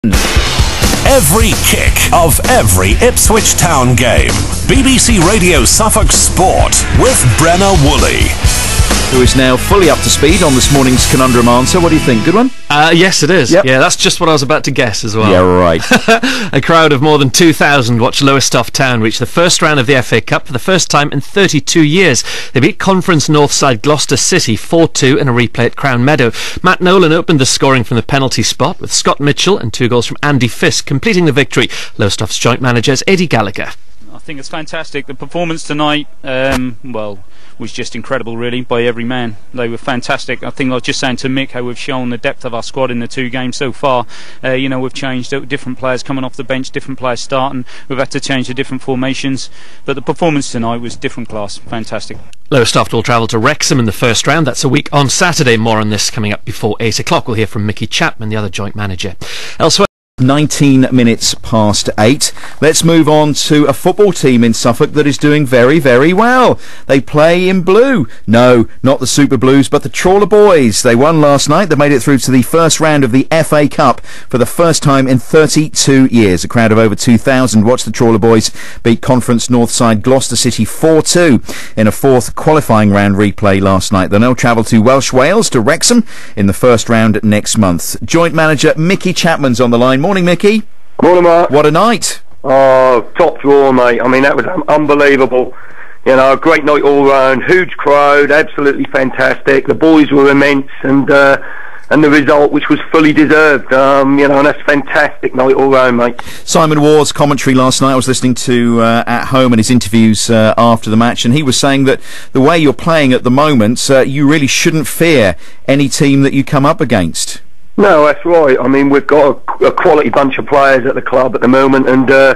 Every kick of every Ipswich Town game. BBC Radio Suffolk Sport with Brenna Woolley. Who is now fully up to speed on this morning's conundrum answer. What do you think? Good one? Yes, it is. Yep. Yeah, that's just what I was about to guess as well. Yeah, right. A crowd of more than 2,000 watched Lowestoft Town reach the first round of the FA Cup for the first time in 32 years. They beat Conference Northside Gloucester City 4-2 in a replay at Crown Meadow. Matt Nolan opened the scoring from the penalty spot, with Scott Mitchell and 2 goals from Andy Fisk completing the victory. Lowestoft's joint manager is Eddie Gallagher. I think it's fantastic. The performance tonight, was just incredible, really, by every man. They were fantastic. I think I was just saying to Mick how we've shown the depth of our squad in the 2 games so far. We've changed different players coming off the bench, different players starting. We've had to change the different formations, but the performance tonight was different class. Fantastic. Lowestoft will travel to Wrexham in the first round. That's a week on Saturday. More on this coming up before 8 o'clock. We'll hear from Mickey Chapman, the other joint manager. Elsewhere, 19 minutes past 8. Let's move on to a football team in Suffolk that is doing very, very well. They play in blue. No, not the Super Blues, but the Trawler Boys. They won last night. They made it through to the first round of the FA Cup for the first time in 32 years. A crowd of over 2,000 watched the Trawler Boys beat Conference Northside Gloucester City 4-2 in a 4th qualifying round replay last night. They'll now travel to Welsh Wales, to Wrexham, in the first round next month. Joint manager Mickey Chapman's on the line. Morning, Mickey. Morning, Mark. What a night. Oh, top draw, mate. I mean, that was unbelievable. You know, a great night all round. Huge crowd, absolutely fantastic. The boys were immense, and the result, which was fully deserved. And that's a fantastic night all round, mate. Simon Ward's commentary last night, I was listening to at home, and his interviews after the match, and he was saying that the way you're playing at the moment, you really shouldn't fear any team that you come up against. No, that's right. I mean, we've got a quality bunch of players at the club at the moment, and they're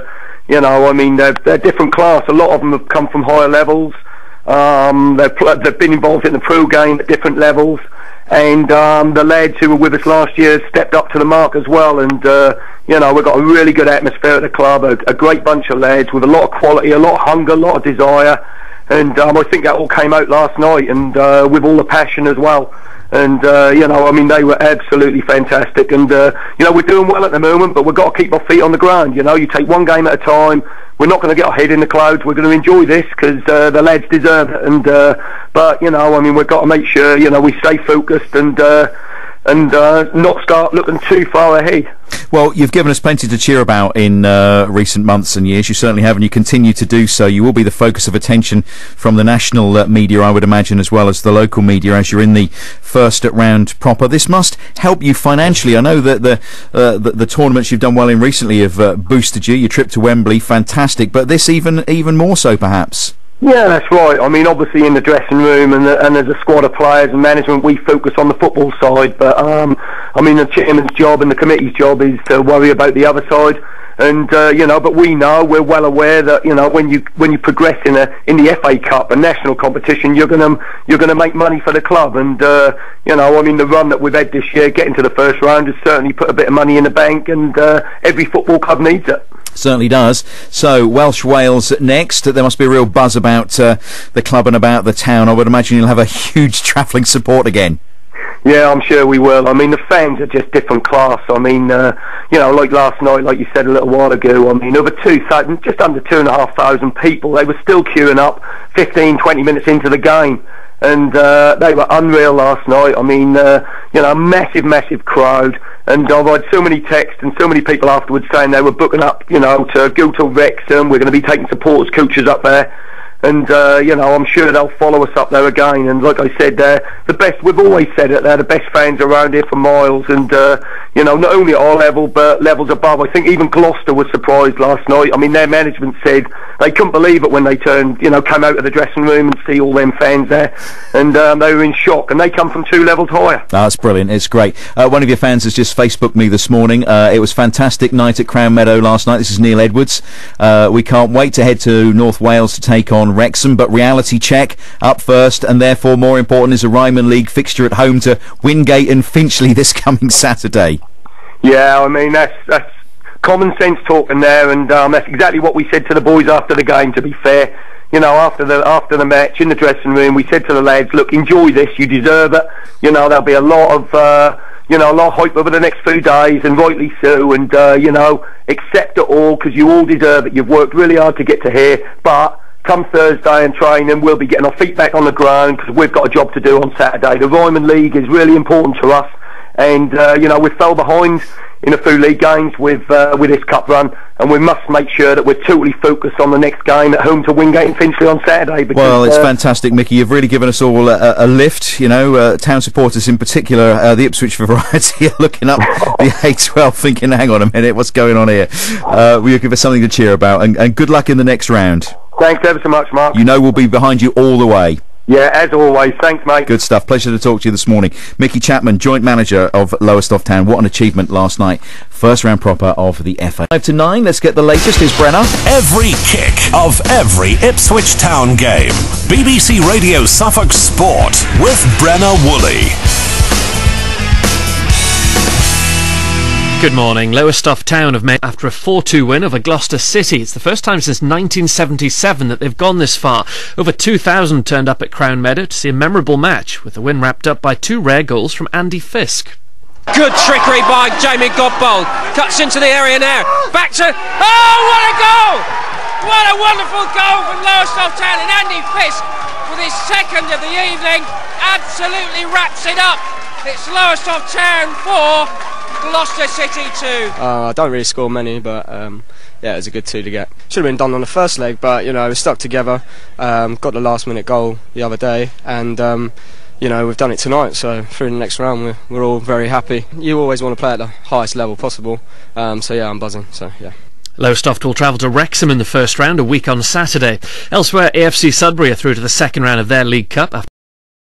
different class. A lot of them have come from higher levels. They've been involved in the pro game at different levels, and the lads who were with us last year stepped up to the mark as well. And we've got a really good atmosphere at the club. A great bunch of lads with a lot of quality, a lot of hunger, a lot of desire, and I think that all came out last night, and with all the passion as well. And they were absolutely fantastic, and we're doing well at the moment, but we've got to keep our feet on the ground. You take one game at a time. We're not going to get our head in the clouds. We're going to enjoy this because the lads deserve it, and we've got to make sure we stay focused and not start looking too far ahead. Well, you've given us plenty to cheer about in recent months and years. You certainly have, and you continue to do so. You will be the focus of attention from the national media, I would imagine, as well as the local media, as you're in the first round proper. This must help you financially. I know that the tournaments you've done well in recently have boosted you. Your trip to Wembley, fantastic, but this even more so, perhaps. Yeah, that's right. I mean, obviously in the dressing room and as a squad of players and management, we focus on the football side. But the chairman's job and the committee's job is to worry about the other side. And but we're well aware that when you progress in the FA Cup, a national competition, you're gonna make money for the club. And the run that we've had this year, getting to the first round, has certainly put a bit of money in the bank, and every football club needs it. Certainly does. So, Welsh Wales next. There must be a real buzz about the club and about the town. I would imagine you'll have a huge travelling support again. Yeah, I'm sure we will. I mean, the fans are just different class. I mean, like last night, like you said a little while ago, I mean, over 2,000, just under 2,500 people. They were still queuing up 15, 20 minutes into the game. And they were unreal last night. I mean, a massive crowd. And I've had so many texts and so many people afterwards saying they were booking up, to go to Wrexham. We're going to be taking supporters coaches up there. And, I'm sure they'll follow us up there again. And like I said, they're the best. We've always said it. They're the best fans around here for miles. And, not only at our level, but levels above. I think even Gloucester was surprised last night. I mean, their management said they couldn't believe it when they came out of the dressing room and see all them fans there. And they were in shock. And they come from 2 levels higher. That's brilliant. It's great. One of your fans has just Facebooked me this morning. It was a fantastic night at Crown Meadow last night. This is Neil Edwards. We can't wait to head to North Wales to take on Wrexham, but reality check up first, and therefore more important is a Ryman League fixture at home to Wingate and Finchley this coming Saturday. Yeah, I mean, that's common sense talking there, and that's exactly what we said to the boys after the game, to be fair. After the match in the dressing room, we said to the lads, look, enjoy this, you deserve it. There'll be a lot of you know, a lot of hype over the next few days, and rightly so, and, you know, accept it all, because you all deserve it. You've worked really hard to get to here, but come Thursday and training, we'll be getting our feet back on the ground, because we've got a job to do on Saturday. The Ryman League is really important to us, and, you know, we fell behind in a few league games with this cup run, and we must make sure that we're totally focused on the next game at home to Wingate and Finchley on Saturday. Because, well, it's fantastic, Mickey. You've really given us all a lift, you know, town supporters in particular. The Ipswich Variety are looking up the A12 thinking, hang on a minute, what's going on here? Will you give us something to cheer about, and good luck in the next round. Thanks ever so much, Mark. You know we'll be behind you all the way. Yeah, as always. Thanks, mate. Good stuff. Pleasure to talk to you this morning. Mickey Chapman, joint manager of Lowestoft Town. What an achievement last night. First round proper of the FA. 5 to 9. Let's get the latest. Here's Brenner. Every kick of every Ipswich Town game. BBC Radio Suffolk Sport with Brenner Woolley. Good morning. Lowestoft Town have made after a 4-2 win over Gloucester City. It's the first time since 1977 that they've gone this far. Over 2,000 turned up at Crown Meadow to see a memorable match, with the win wrapped up by 2 rare goals from Andy Fisk. Good trickery by Jamie Godbold. Cuts into the area now. Back to... Oh, what a goal! What a wonderful goal from Lowestoft Town, and Andy Fisk, with his second of the evening, absolutely wraps it up. It's Lowestoft Town 4, Gloucester City 2. I don't really score many, but yeah, it was a good 2 to get. Should have been done on the first leg, but you know, we stuck together. Got the last minute goal the other day, and you know, we've done it tonight. So through the next round, we're all very happy. You always want to play at the highest level possible. So yeah, I'm buzzing. So yeah. Lowestoft will travel to Wrexham in the first round a week on Saturday. Elsewhere, AFC Sudbury are through to the second round of their League Cup.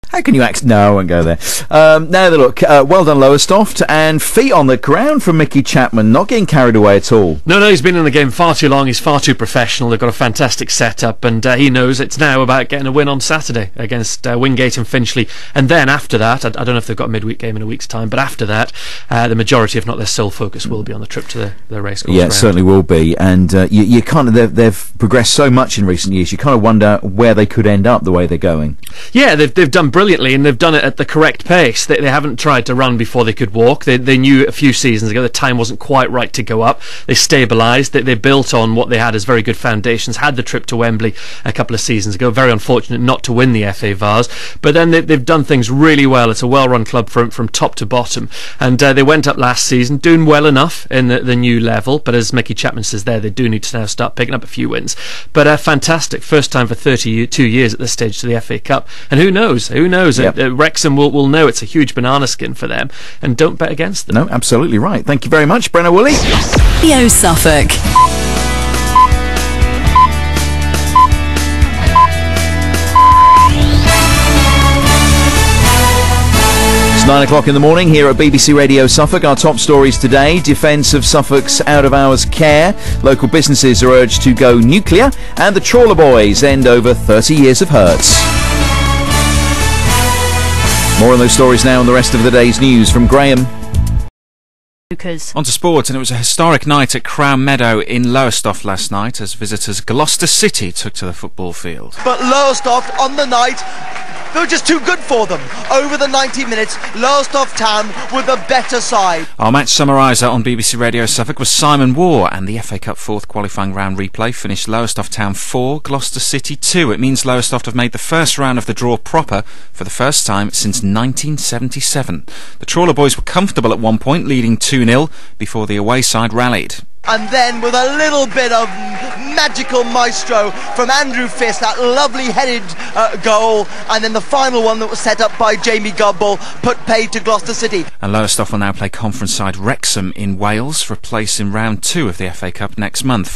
How can you act? No, I won't go there. Now, look, well done, Lowestoft, and feet on the ground from Mickey Chapman, not getting carried away at all. No, he's been in the game far too long. He's far too professional. They've got a fantastic setup, and he knows it's now about getting a win on Saturday against Wingate and Finchley. And then after that, I don't know if they've got a midweek game in a week's time, but after that, the majority, if not their sole focus, will be on the trip to the racecourse. Yeah, it certainly will be. And you kind of they've progressed so much in recent years. You kind of wonder where they could end up the way they're going. Yeah, they've done brilliantly, and they've done it at the correct pace. They haven't tried to run before they could walk. They knew a few seasons ago the time wasn't quite right to go up. They stabilised. They built on what they had as very good foundations. Had the trip to Wembley a couple of seasons ago. Very unfortunate not to win the FA Vase, but then they've done things really well. It's a well-run club from top to bottom, and they went up last season, doing well enough in the new level. But as Mickey Chapman says there, they do need to now start picking up a few wins. But fantastic, first time for 32 years at this stage to the FA Cup, and who knows? Yep. Wrexham will know it's a huge banana skin for them, and don't bet against them. No, absolutely right. Thank you very much, Brenner Woolley. Yo, Suffolk. It's 9 o'clock in the morning here at BBC Radio Suffolk. Our top stories today: defence of Suffolk's out-of-hours care, local businesses are urged to go nuclear, and the Trawler Boys end over 30 years of hurts. More on those stories now and the rest of the day's news from Graham. On to sport, and it was a historic night at Crown Meadow in Lowestoft last night as visitors Gloucester City took to the football field. But Lowestoft on the night, they were just too good for them. Over the 90 minutes, Lowestoft Town were the better side. Our match summariser on BBC Radio Suffolk was Simon Waugh, and the FA Cup 4th qualifying round replay finished Lowestoft Town 4, Gloucester City 2. It means Lowestoft have made the first round of the draw proper for the first time since 1977. The Trawler Boys were comfortable at one point, leading 2-0 before the away side rallied. And then with a little bit of magical maestro from Andrew Fisk, that lovely headed goal, and then the final one that was set up by Jamie Godbold put paid to Gloucester City. And Lowestoft will now play conference side Wrexham in Wales for a place in round 2 of the FA Cup next month.